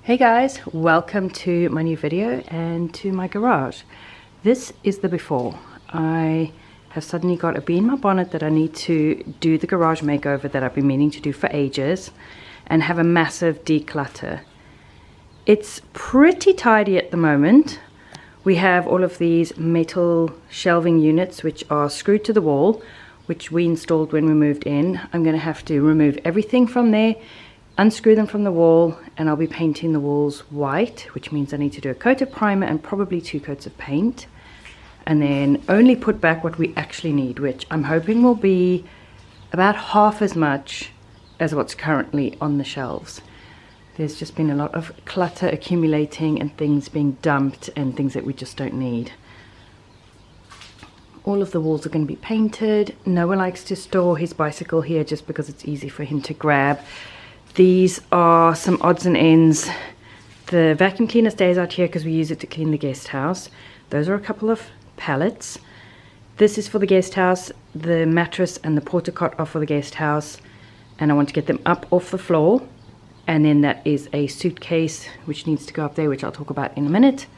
Hey guys, welcome to my new video and to my garage. This is the before. I have suddenly got a bee in my bonnet that I need to do the garage makeover that I've been meaning to do for ages and have a massive declutter. It's pretty tidy at the moment. We have all of these metal shelving units which are screwed to the wall, which we installed when we moved in. I'm going to have to remove everything from there, unscrew them from the wall, and I'll be painting the walls white, which means I need to do a coat of primer and probably 2 coats of paint, and then only put back what we actually need, which I'm hoping will be about half as much as what's currently on the shelves. There's just been a lot of clutter accumulating and things being dumped and things that we just don't need. All of the walls are going to be painted. Noah likes to store his bicycle here just because it's easy for him to grab. These are some odds and ends. The vacuum cleaner stays out here because we use it to clean the guest house. Those are a couple of pallets. This is for the guest house. The mattress and the porta cot are for the guest house, and I want to get them up off the floor. And then that is a suitcase which needs to go up there, which I'll talk about in a minute.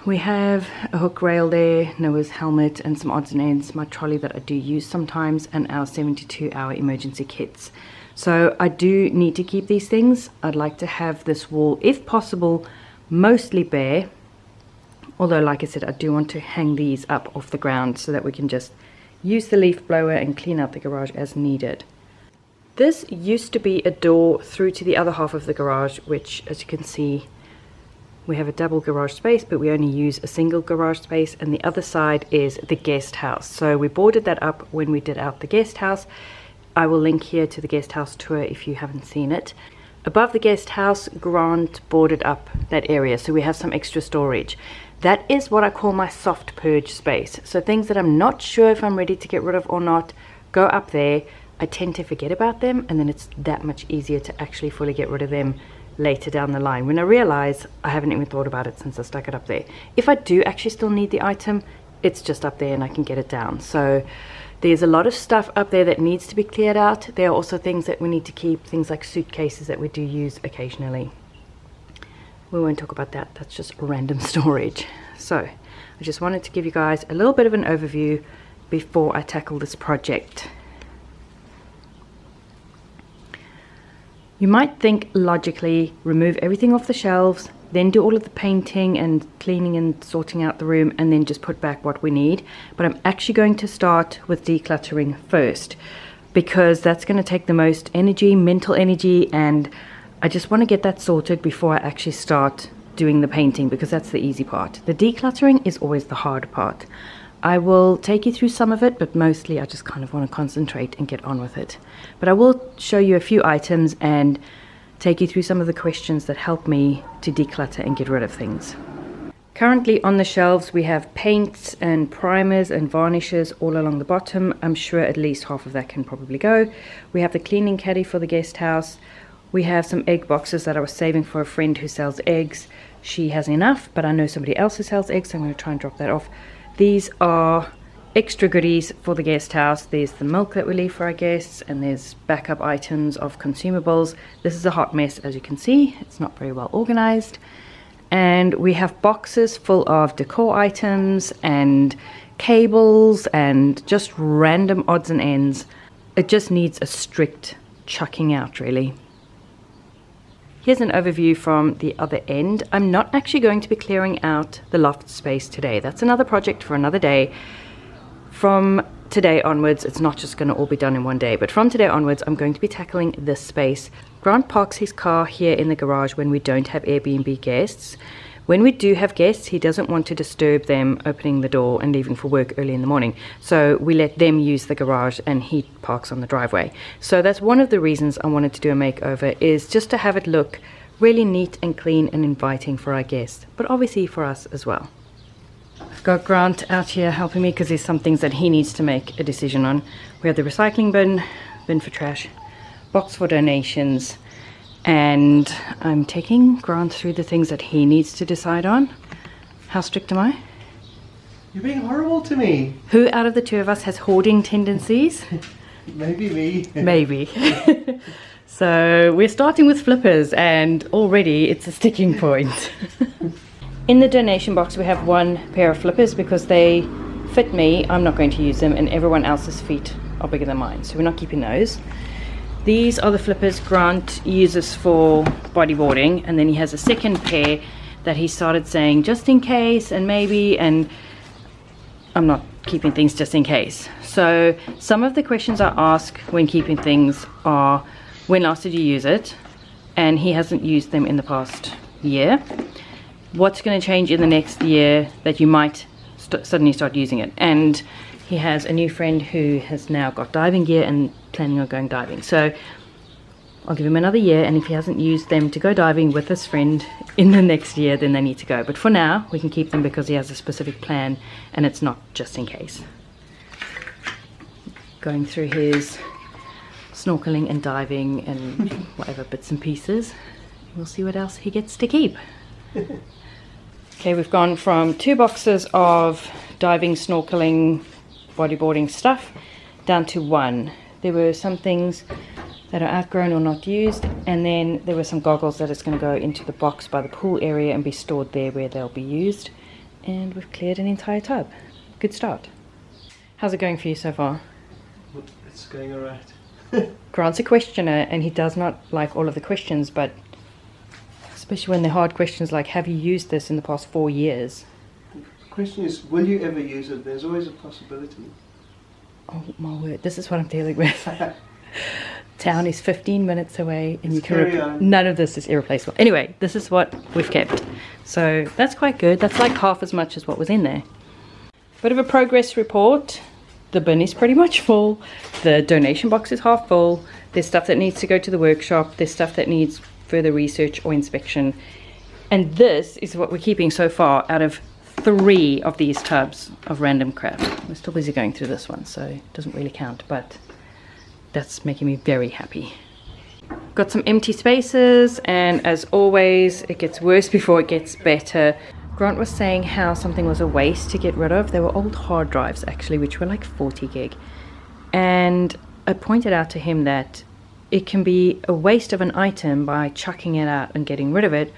We have a hook rail there, Noah's helmet, and some odds and ends, my trolley that I do use sometimes, and our 72-hour emergency kits. So I do need to keep these things. I'd like to have this wall, if possible, mostly bare. Although, like I said, I do want to hang these up off the ground so that we can just use the leaf blower and clean out the garage as needed. This used to be a door through to the other half of the garage, which, as you can see, we have a double garage space, but we only use a single garage space, and the other side is the guest house. So we boarded that up when we did out the guest house. I will link here to the guest house tour if you haven't seen it. Above the guest house, Grant boarded up that area, so we have some extra storage. That is what I call my soft purge space. So things that I'm not sure if I'm ready to get rid of or not, go up there. I tend to forget about them, and then it's that much easier to actually fully get rid of them later down the line when I realize I haven't even thought about it since I stuck it up there. If I do actually still need the item, it's just up there and I can get it down. So there's a lot of stuff up there that needs to be cleared out. There are also things that we need to keep, things like suitcases that we do use occasionally. We won't talk about that, that's just random storage. So I just wanted to give you guys a little bit of an overview before I tackle this project. You might think logically, remove everything off the shelves, then do all of the painting and cleaning and sorting out the room, and then just put back what we need. But I'm actually going to start with decluttering first, because that's going to take the most energy, mental energy, and I just want to get that sorted before I actually start doing the painting, because that's the easy part. The decluttering is always the hard part. I will take you through some of it, but mostly I just kind of want to concentrate and get on with it. But I will show you a few items and take you through some of the questions that help me to declutter and get rid of things. Currently on the shelves we have paints and primers and varnishes all along the bottom. I'm sure at least half of that can probably go. We have the cleaning caddy for the guest house. We have some egg boxes that I was saving for a friend who sells eggs. She has enough, but I know somebody else who sells eggs, so I'm going to try and drop that off. These are extra goodies for the guest house. There's the milk that we leave for our guests, and there's backup items of consumables. This is a hot mess, as you can see. It's not very well organized. And we have boxes full of decor items and cables and just random odds and ends. It just needs a strict chucking out, really. Here's an overview from the other end. I'm not actually going to be clearing out the loft space today. That's another project for another day. From today onwards, it's not just going to all be done in one day, but from today onwards, I'm going to be tackling this space. Grant parks his car here in the garage when we don't have Airbnb guests. When we do have guests, he doesn't want to disturb them opening the door and leaving for work early in the morning. So we let them use the garage and he parks on the driveway. So that's one of the reasons I wanted to do a makeover, is just to have it look really neat and clean and inviting for our guests, but obviously for us as well. I've got Grant out here helping me because there's some things that he needs to make a decision on. We have the recycling bin for trash, box for donations, and I'm taking Grant through the things that he needs to decide on. How strict am I? You're being horrible to me. Who out of the two of us has hoarding tendencies? Maybe me. Maybe. So we're starting with flippers and already it's a sticking point. In the donation box we have one pair of flippers because they fit me. I'm not going to use them and everyone else's feet are bigger than mine, so we're not keeping those. These are the flippers Grant uses for bodyboarding, and then he has a second pair that he started saying just in case and maybe, and I'm not keeping things just in case. So some of the questions I ask when keeping things are, when last did you use it? And he hasn't used them in the past year. What's going to change in the next year that you might suddenly start using it? And he has a new friend who has now got diving gear and planning on going diving. So I'll give him another year, and if he hasn't used them to go diving with his friend in the next year, then they need to go. But for now, we can keep them because he has a specific plan and it's not just in case. Going through his snorkeling and diving and whatever bits and pieces. We'll see what else he gets to keep. Okay, we've gone from 2 boxes of diving, snorkeling, bodyboarding stuff down to 1. There were some things that are outgrown or not used, and then there were some goggles that is going to go into the box by the pool area and be stored there where they'll be used. And we've cleared an entire tub. Good start. How's it going for you so far? It's going alright. Grant's a questioner and he does not like all of the questions, but especially when they're hard questions like, have you used this in the past 4 years? The question is, will you ever use it? There's always a possibility. Oh my word, this is what I'm dealing with. Town is 15 minutes away and you can none of this is irreplaceable. Anyway, this is what we've kept. So that's quite good. That's like half as much as what was in there. Bit of a progress report. The bin is pretty much full. The donation box is half full. There's stuff that needs to go to the workshop. There's stuff that needs further research or inspection. And this is what we're keeping so far out of 3 of these tubs of random crap. We're still busy going through this one, so it doesn't really count, but that's making me very happy. Got some empty spaces, and as always, it gets worse before it gets better. Grant was saying how something was a waste to get rid of. They were old hard drives actually, which were like 40 gig. And I pointed out to him that it can be a waste of an item by chucking it out and getting rid of it,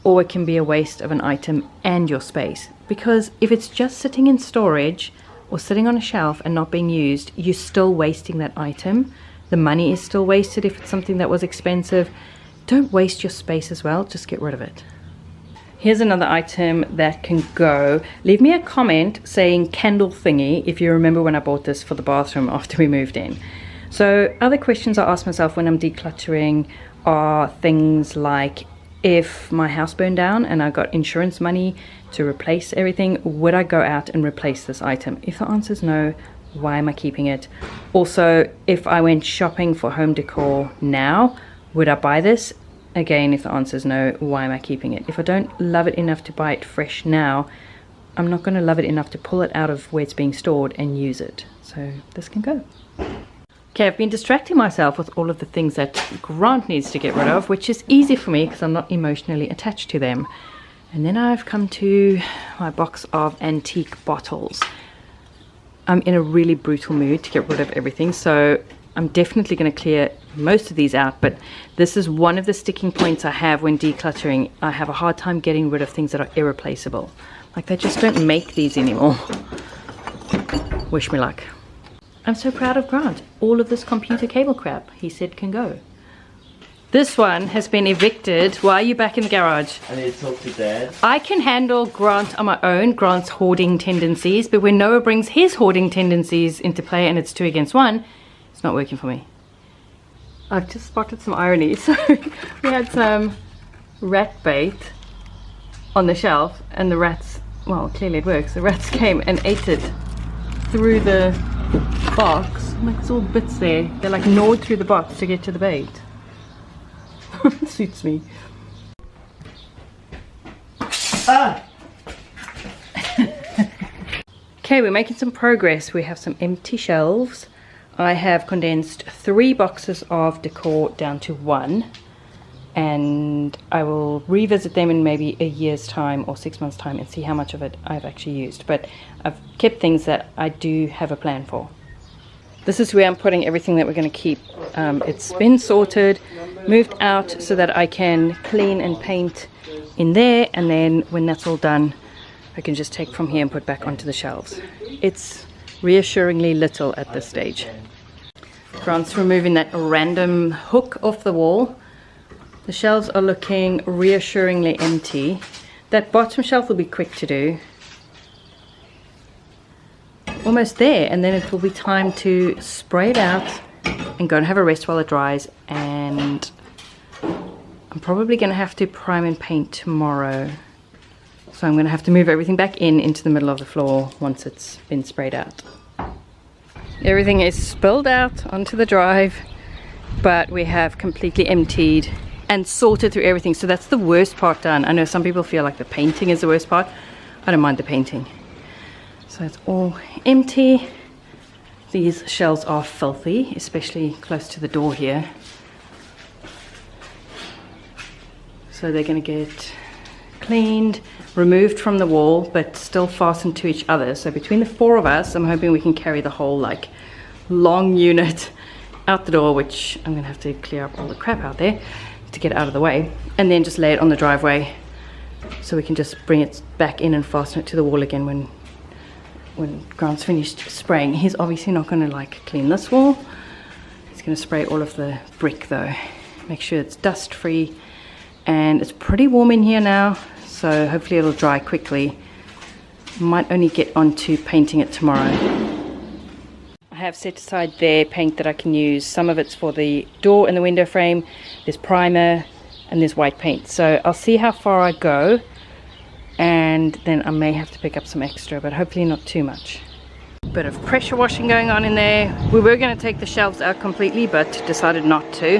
or it can be a waste of an item and your space. Because if it's just sitting in storage or sitting on a shelf and not being used, you're still wasting that item. The money is still wasted if it's something that was expensive. Don't waste your space as well, just get rid of it. Here's another item that can go. Leave me a comment saying candle thingy if you remember when I bought this for the bathroom after we moved in. So other questions I ask myself when I'm decluttering are things like, if my house burned down and I got insurance money to replace everything, would I go out and replace this item? If the answer is no, why am I keeping it? Also, if I went shopping for home decor now, would I buy this? Again, if the answer is no, why am I keeping it? If I don't love it enough to buy it fresh now, I'm not going to love it enough to pull it out of where it's being stored and use it. So this can go. Okay, I've been distracting myself with all of the things that Grant needs to get rid of, which is easy for me because I'm not emotionally attached to them. And then I've come to my box of antique bottles. I'm in a really brutal mood to get rid of everything, so I'm definitely going to clear most of these out, but this is one of the sticking points I have when decluttering. I have a hard time getting rid of things that are irreplaceable. Like, they just don't make these anymore. Wish me luck. I'm so proud of Grant. All of this computer cable crap he said can go. This one has been evicted. Why are you back in the garage? I need to talk to Dad. I can handle Grant on my own, Grant's hoarding tendencies, but when Noah brings his hoarding tendencies into play and it's 2 against 1, it's not working for me. I've just spotted some irony. So we had some rat bait on the shelf and the rats, well, clearly it works. The rats came and ate it through the box. Like, there's all bits there. They like gnawed through the box to get to the bait. Suits me. Ah! Okay, we're making some progress. We have some empty shelves. I have condensed 3 boxes of decor down to 1, and I will revisit them in maybe a year's time or 6 months' time and see how much of it I've actually used. But I've kept things that I do have a plan for. This is where I'm putting everything that we're going to keep. It's been sorted, moved out so that I can clean and paint in there, and then when that's all done I can just take from here and put back onto the shelves. It's reassuringly little at this stage. Grant's removing that random hook off the wall. The shelves are looking reassuringly empty. That bottom shelf will be quick to do. Almost there, and then it will be time to spray it out and go and have a rest while it dries. And I'm probably going to have to prime and paint tomorrow, so I'm going to have to move everything back into the middle of the floor once it's been sprayed out. Everything is spilled out onto the drive, but we have completely emptied and sorted through everything, so that's the worst part done. I know some people feel like the painting is the worst part. I don't mind the painting. So it's all empty. These shelves are filthy, especially close to the door here. So they're going to get cleaned, removed from the wall, but still fastened to each other. So between the four of us, I'm hoping we can carry the whole like long unit out the door, which I'm going to have to clear up all the crap out there to get out of the way, and then just lay it on the driveway so we can just bring it back in and fasten it to the wall again when Grant's finished spraying. He's obviously not going to like clean this wall. He's going to spray all of the brick though. Make sure it's dust free, and it's pretty warm in here now, so hopefully it'll dry quickly. Might only get onto painting it tomorrow. I have set aside their paint that I can use. Some of it's for the door and the window frame. There's primer and there's white paint, so I'll see how far I go, and then I may have to pick up some extra, but hopefully not too much. Bit of pressure washing going on in there. We were going to take the shelves out completely, but decided not to.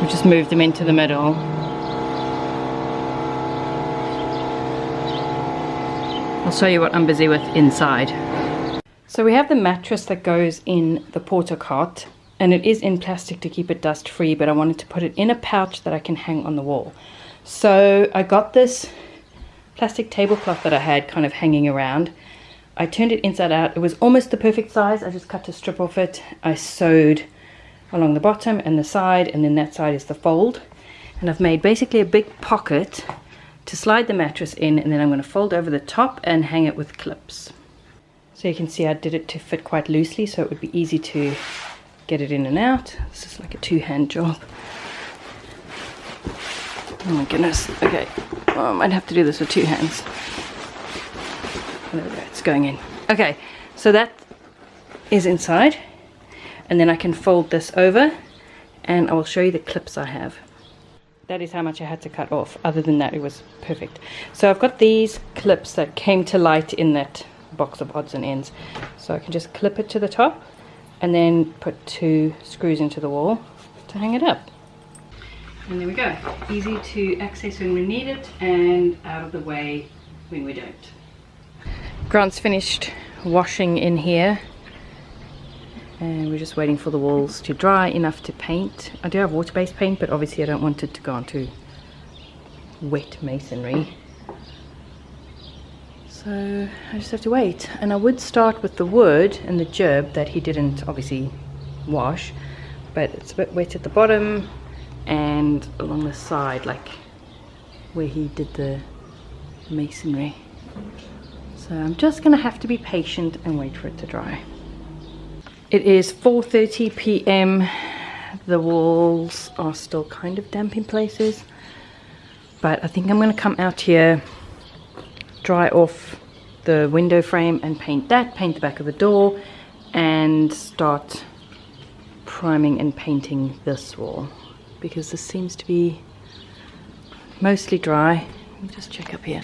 We just moved them into the middle. I'll show you what I'm busy with inside. So we have the mattress that goes in the porta cot, and it is in plastic to keep it dust free, but I wanted to put it in a pouch that I can hang on the wall. So I got this plastic tablecloth that I had kind of hanging around. I turned it inside out. It was almost the perfect size. I just cut a strip off it. I sewed along the bottom and the side, and then that side is the fold. And I've made basically a big pocket to slide the mattress in, and then I'm going to fold over the top and hang it with clips. So you can see I did it to fit quite loosely, so it would be easy to get it in and out. This is like a two-hand job. Oh my goodness. Okay, well, I might have to do this with two hands. There we go, it's going in. Okay, so that is inside, and then I can fold this over, and I will show you the clips I have. That is how much I had to cut off. Other than that, it was perfect. So I've got these clips that came to light in that box of odds and ends. So I can just clip it to the top and then put 2 screws into the wall to hang it up. And there we go. Easy to access when we need it, and out of the way when we don't. Grant's finished washing in here, and we're just waiting for the walls to dry enough to paint. I do have water-based paint, but obviously I don't want it to go onto wet masonry. So I just have to wait. And I would start with the wood and the gerb that he didn't obviously wash, but it's a bit wet at the bottom and along the side, like where he did the masonry. So I'm just gonna have to be patient and wait for it to dry. It is 4:30 p.m. The walls are still kind of damp in places, but I think I'm going to come out here, dry off the window frame and paint that, paint the back of the door, and start priming and painting this wall, because this seems to be mostly dry. Let me just check up here.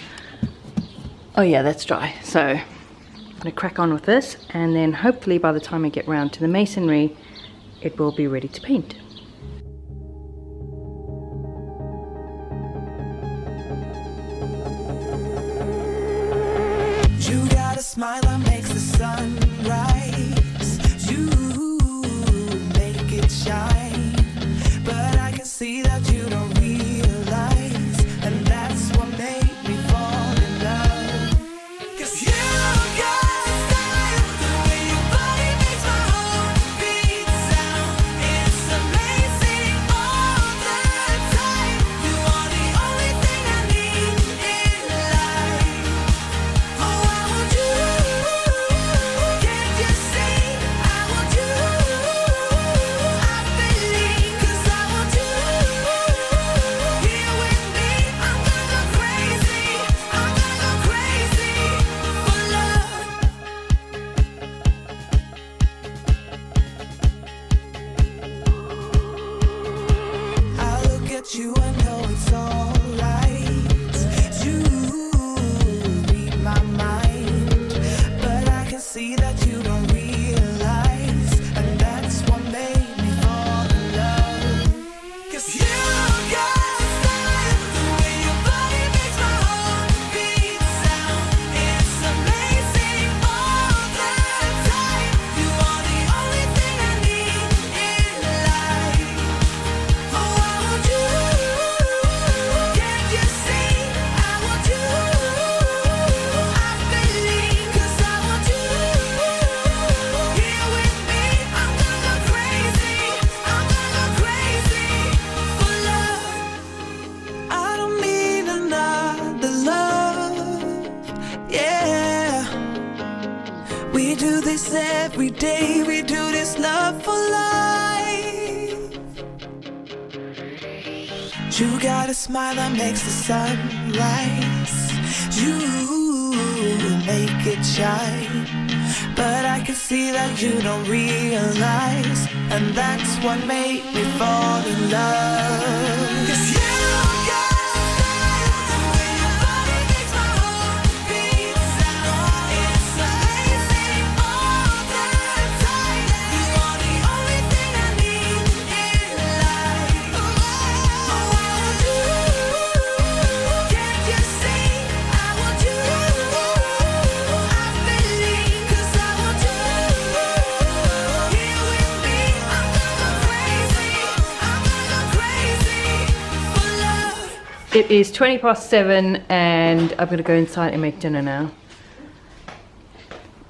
Oh yeah, that's dry. So I'm going to crack on with this, and then hopefully by the time I get round to the masonry, it will be ready to paint. You got a smile that makes the sun rise. You make it shine, but I can see that you don't realize, and that's what made me fall in love. 'Cause you got 'cause every day we do this love for life. You got a smile that makes the sun rise. You make it shine, but I can see that you don't realize, and that's what made me fall in love. 'Cause you got a style, the way your body makes my heart beat. It's amazing all the time. You are the only thing I need in life. I want you. Can't you see? I want you. I believe 'cause I want you here with me. I'm gonna go crazy. I'm gonna go crazy for love. It is 7:20 and I'm gonna go inside and make dinner now.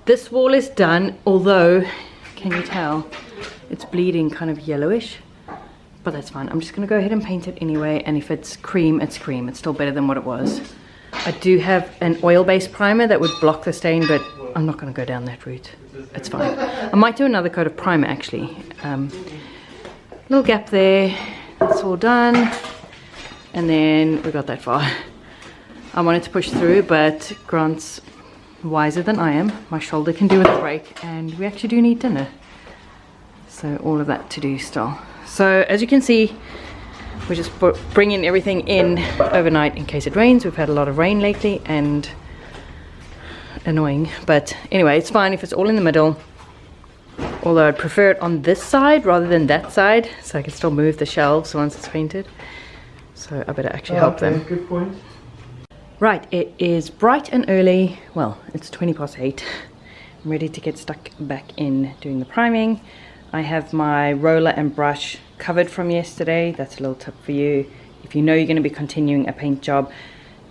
This wall is done, although, can you tell, it's bleeding kind of yellowish, but that's fine. I'm just gonna go ahead and paint it anyway, and if it's cream, it's cream. It's still better than what it was. I do have an oil-based primer that would block the stain, but I'm not gonna go down that route. It's fine. I might do another coat of primer actually. Little gap there, that's all done. And then we got that far. I wanted to push through, but Grant's wiser than I am. My shoulder can do with a break, and we actually do need dinner. So all of that to do still. So as you can see, we're just bringing everything in overnight in case it rains. We've had a lot of rain lately and annoying. But anyway, it's fine if it's all in the middle. Although I'd prefer it on this side rather than that side, so I can still move the shelves once it's painted. So I better actually help them. Good point. Right, it is bright and early. Well, it's 8:20. I'm ready to get stuck back in doing the priming. I have my roller and brush covered from yesterday. That's a little tip for you. If you know you're going to be continuing a paint job,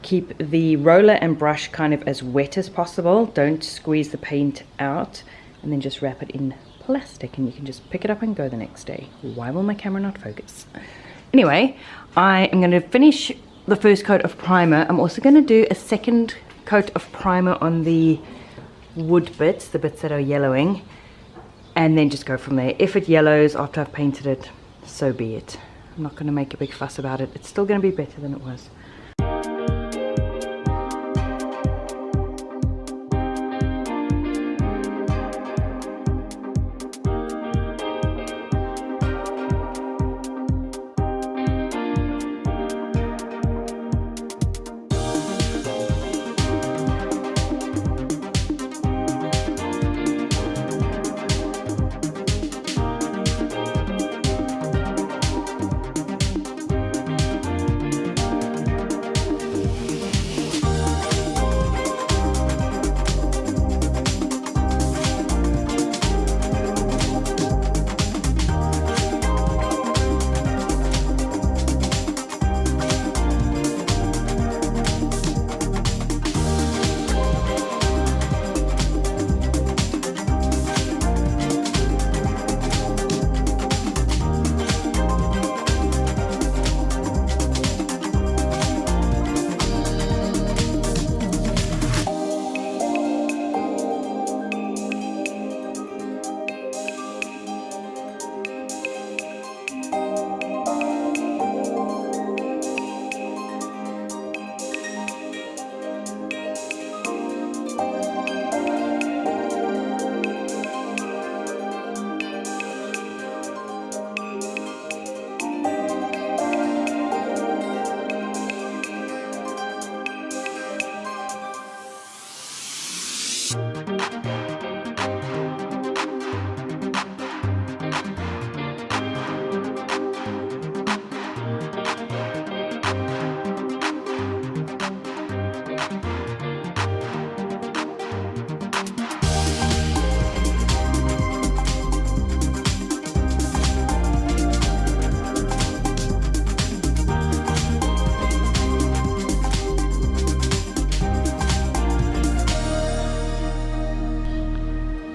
keep the roller and brush kind of as wet as possible. Don't squeeze the paint out, and then just wrap it in plastic and you can just pick it up and go the next day. Why will my camera not focus? Anyway, I am going to finish the first coat of primer. I'm also going to do a second coat of primer on the wood bits, the bits that are yellowing, and then just go from there. If it yellows after I've painted it, so be it. I'm not going to make a big fuss about it. It's still going to be better than it was.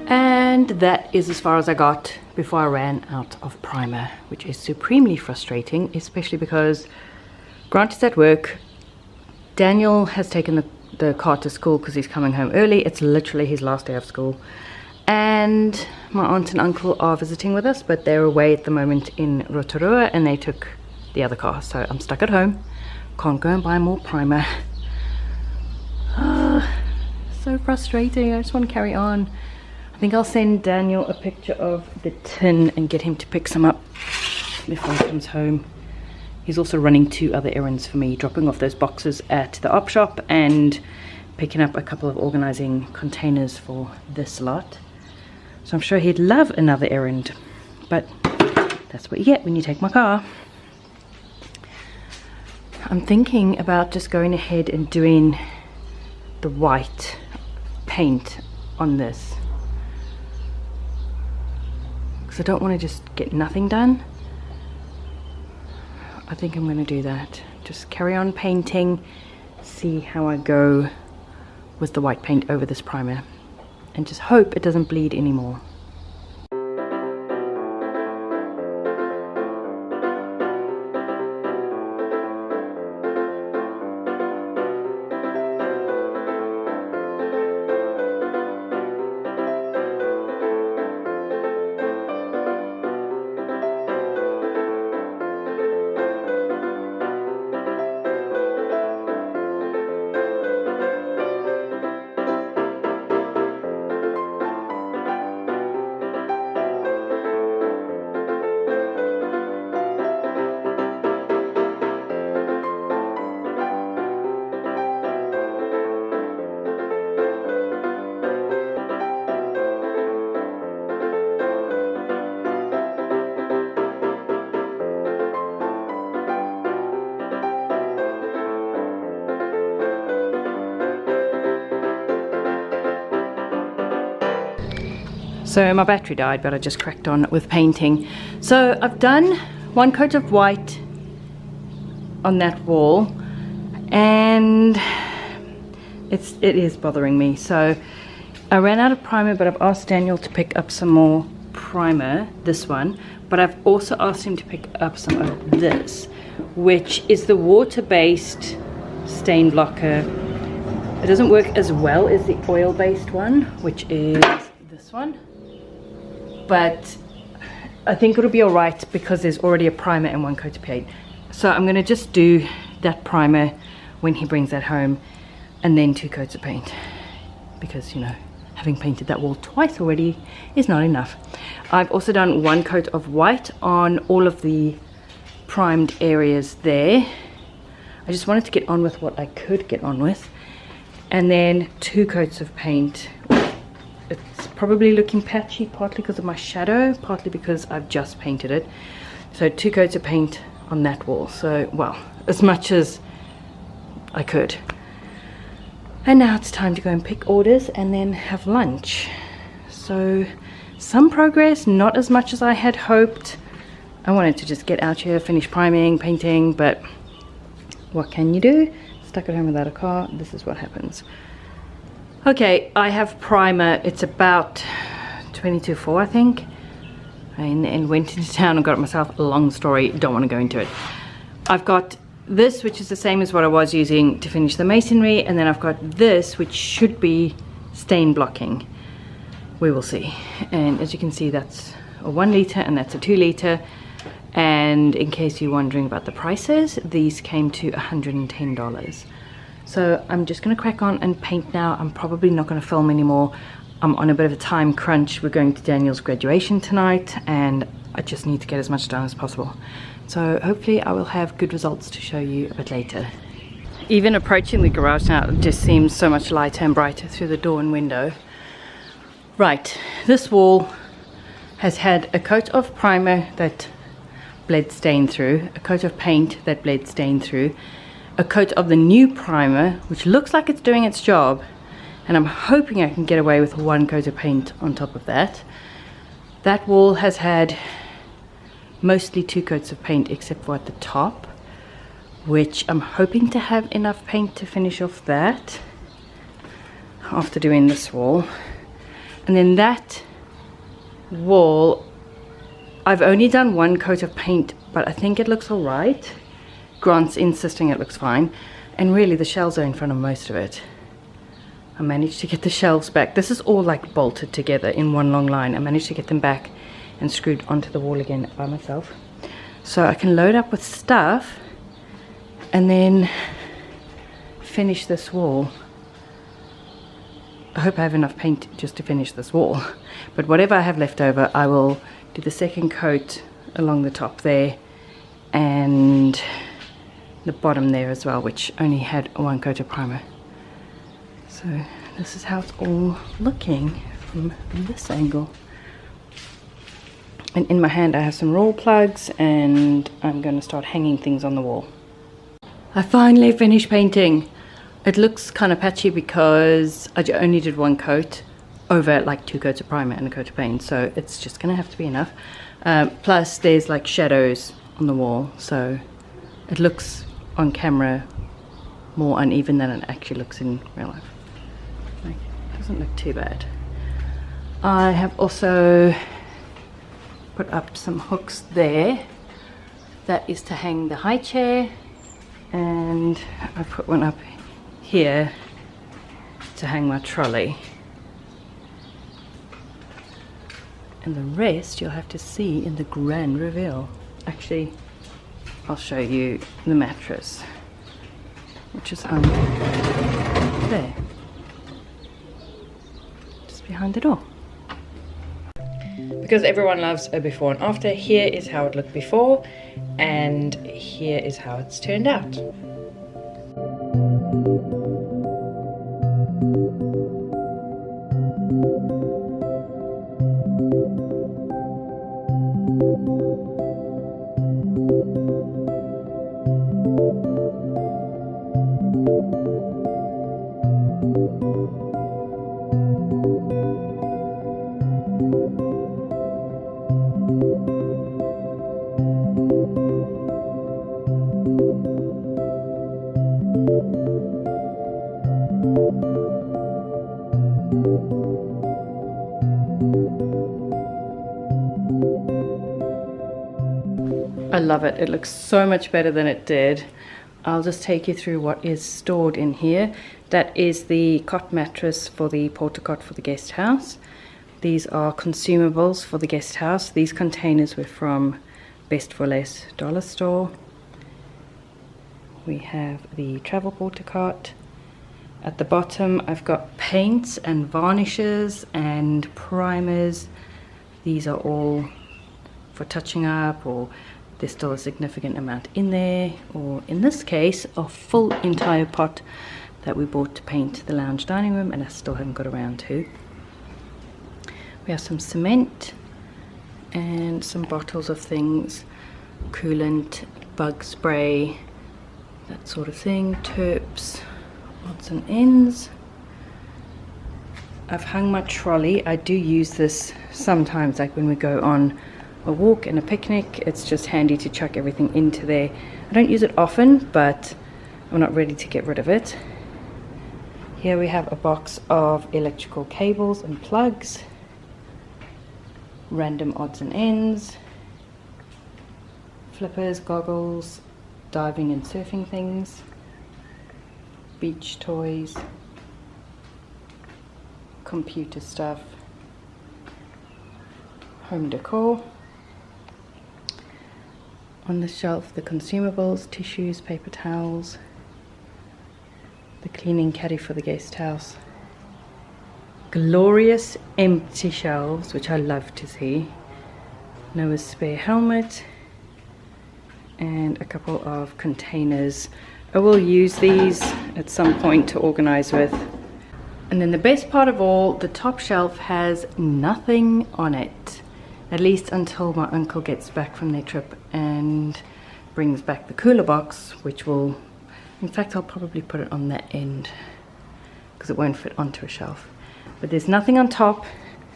And that is as far as I got before I ran out of primer, which is supremely frustrating, especially because Grant is at work. Daniel has taken the car to school because he's coming home early. It's literally his last day of school. And my aunt and uncle are visiting with us, but they're away at the moment in Rotorua, and they took the other car, so I'm stuck at home. Can't go and buy more primer. So frustrating. I just want to carry on. I think I'll send Daniel a picture of the tin and get him to pick some up before he comes home. He's also running 2 other errands for me, dropping off those boxes at the op shop and picking up a couple of organizing containers for this lot. So I'm sure he'd love another errand, but that's what you get when you take my car. I'm thinking about just going ahead and doing the white paint on this, because I don't want to just get nothing done. I think I'm going to do that. Just carry on painting, see how I go with the white paint over this primer, and just hope it doesn't bleed anymore. So my battery died, but I just cracked on with painting. So I've done 1 coat of white on that wall, and it is bothering me. So I ran out of primer, but I've asked Daniel to pick up some more primer, this one, but I've also asked him to pick up some of this, which is the water-based stain blocker. It doesn't work as well as the oil-based one, which is this one, but I think it'll be all right because there's already a primer and 1 coat of paint. So I'm going to just do that primer when he brings that home, and then 2 coats of paint, because, you know, having painted that wall twice already is not enough. I've also done 1 coat of white on all of the primed areas there. I just wanted to get on with what I could get on with, and then 2 coats of paint. It's probably looking patchy, partly because of my shadow, partly because I've just painted it. So 2 coats of paint on that wall. So, well, as much as I could. And now it's time to go and pick orders and then have lunch. So some progress, not as much as I had hoped. I wanted to just get out here, finish priming, painting, but what can you do? Stuck at home without a car, this is what happens. Okay, I have primer. It's about 22.4, I think. And went into town and got it myself. A long story, don't want to go into it. I've got this, which is the same as what I was using to finish the masonry, and then I've got this, which should be stain blocking. We will see. And as you can see, that's a 1 litre and that's a 2 litre. And in case you're wondering about the prices, these came to $110. So I'm just going to crack on and paint now. I'm probably not going to film anymore. I'm on a bit of a time crunch. We're going to Daniel's graduation tonight, and I just need to get as much done as possible. So hopefully I will have good results to show you a bit later. Even approaching the garage now, it just seems so much lighter and brighter through the door and window. Right, this wall has had a coat of primer that bled stain through, a coat of paint that bled stain through, a coat of the new primer, which looks like it's doing its job, and I'm hoping I can get away with 1 coat of paint on top of that. That wall has had mostly 2 coats of paint except for at the top, which I'm hoping to have enough paint to finish off that after doing this wall. And then that wall, I've only done 1 coat of paint, but I think it looks all right. Grant's insisting it looks fine, and really the shells are in front of most of it. I managed to get the shelves back. This is all like bolted together in one long line. I managed to get them back and screwed onto the wall again by myself. So I can load up with stuff and then finish this wall. I hope I have enough paint just to finish this wall. But whatever I have left over, I will do the second coat along the top there and the bottom there as well, which only had one coat of primer. So this is how it's all looking from this angle. And in my hand I have some roll plugs and I'm going to start hanging things on the wall. I finally finished painting. It looks kind of patchy because I only did one coat over like 2 coats of primer and a coat of paint, so it's just gonna have to be enough. Plus there's like shadows on the wall, so it looks on camera more uneven than it actually looks in real life. Like, it doesn't look too bad. I have also put up some hooks there. That is to hang the high chair, and I put one up here to hang my trolley. And the rest you'll have to see in the grand reveal. Actually, I'll show you the mattress, which is hung there, just behind the door. Because everyone loves a before and after, here is how it looked before, and here is how it's turned out. I love it. It looks so much better than it did. I'll just take you through what is stored in here. That is the cot mattress for the porta cot for the guest house. These are consumables for the guest house. These containers were from Best for Less dollar store. We have the travel porta cot. At the bottom I've got paints and varnishes and primers. These are all for touching up, or there's still a significant amount in there, or in this case a full entire pot that we bought to paint the lounge dining room and I still haven't got around to. We have some cement and some bottles of things, coolant, bug spray, that sort of thing, terps, odds and ends. I've hung my trolley. I do use this sometimes, like when we go on a walk and a picnic. It's just handy to chuck everything into there. I don't use it often, but I'm not ready to get rid of it. Here we have a box of electrical cables and plugs, random odds and ends, flippers, goggles, diving and surfing things, beach toys, computer stuff, home decor. On the shelf, the consumables, tissues, paper towels, the cleaning caddy for the guest house, glorious empty shelves, which I love to see, Noah's spare helmet, and a couple of containers. I will use these at some point to organize with. And then the best part of all, the top shelf has nothing on it. At least until my uncle gets back from their trip and brings back the cooler box, which will, in fact, I'll probably put it on that end because it won't fit onto a shelf. But there's nothing on top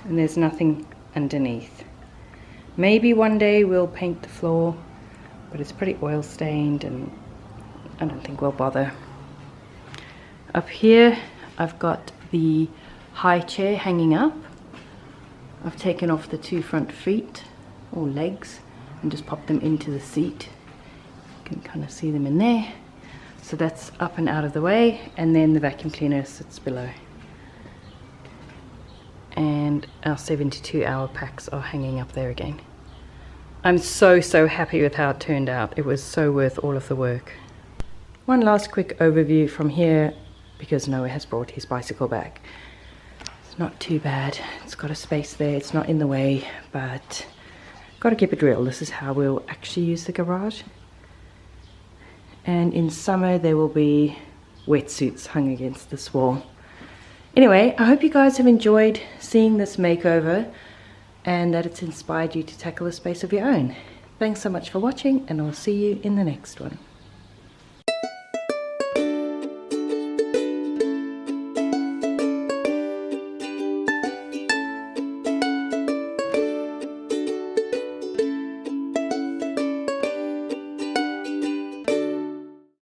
and there's nothing underneath. Maybe one day we'll paint the floor, but it's pretty oil stained and I don't think we'll bother. Up here, I've got the high chair hanging up. I've taken off the 2 front feet or legs and just popped them into the seat. You can kind of see them in there. So that's up and out of the way, and then the vacuum cleaner sits below. and our 72-hour packs are hanging up there again. I'm so happy with how it turned out. It was so worth all of the work. One last quick overview from here, because Noah has brought his bicycle back. It's not too bad. It's got a space there. It's not in the way, but got to keep it real. This is how we'll actually use the garage. And in summer there will be wetsuits hung against this wall. Anyway, I hope you guys have enjoyed seeing this makeover and that it's inspired you to tackle a space of your own. Thanks so much for watching, and I'll see you in the next one.